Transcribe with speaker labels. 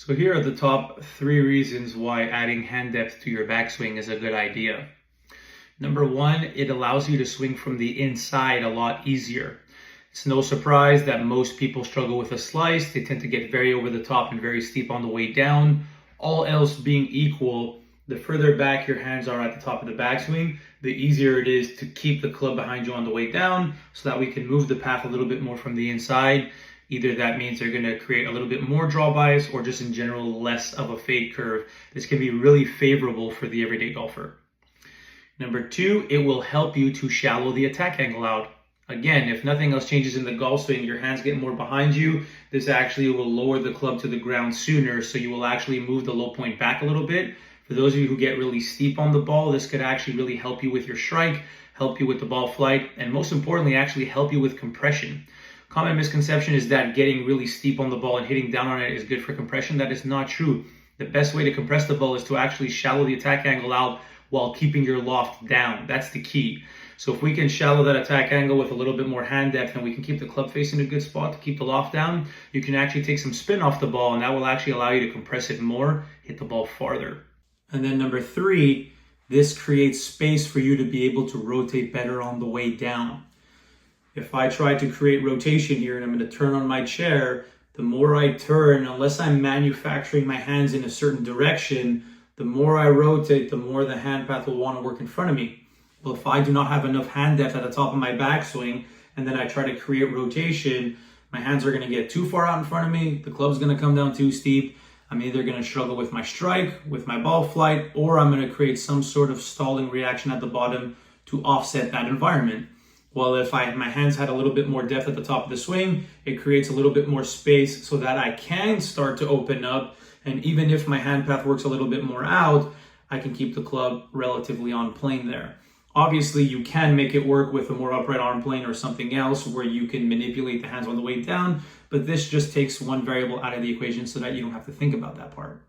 Speaker 1: So here are the top 3 reasons why adding hand depth to your backswing is a good idea. Number one, it allows you to swing from the inside a lot easier. It's no surprise that most people struggle with a slice. They tend to get very over the top and very steep on the way down. All else being equal, the further back your hands are at the top of the backswing, the easier it is to keep the club behind you on the way down so that we can move the path a little bit more from the inside. Either that means they're going to create a little bit more draw bias or just in general less of a fade curve. This can be really favorable for the everyday golfer. Number two, it will help you to shallow the attack angle out. Again, if nothing else changes in the golf swing, your hands get more behind you. This actually will lower the club to the ground sooner, so you will actually move the low point back a little bit. For those of you who get really steep on the ball, this could actually really help you with your strike, help you with the ball flight, and most importantly, actually help you with compression. Common misconception is that getting really steep on the ball and hitting down on it is good for compression. That is not true. The best way to compress the ball is to actually shallow the attack angle out while keeping your loft down. That's the key. So if we can shallow that attack angle with a little bit more hand depth and we can keep the club face in a good spot to keep the loft down, you can actually take some spin off the ball and that will actually allow you to compress it more, hit the ball farther. And then number three, this creates space for you to be able to rotate better on the way down. If I try to create rotation here and I'm going to turn on my chair, the more I turn, unless I'm manufacturing my hands in a certain direction, the more I rotate, the more the hand path will want to work in front of me. Well, if I do not have enough hand depth at the top of my backswing, and then I try to create rotation, my hands are going to get too far out in front of me, the club's going to come down too steep, I'm either going to struggle with my strike, with my ball flight, or I'm going to create some sort of stalling reaction at the bottom to offset that environment. Well, if my hands had a little bit more depth at the top of the swing, it creates a little bit more space so that I can start to open up. And even if my hand path works a little bit more out, I can keep the club relatively on plane there. Obviously, you can make it work with a more upright arm plane or something else where you can manipulate the hands on the way down, but this just takes one variable out of the equation so that you don't have to think about that part.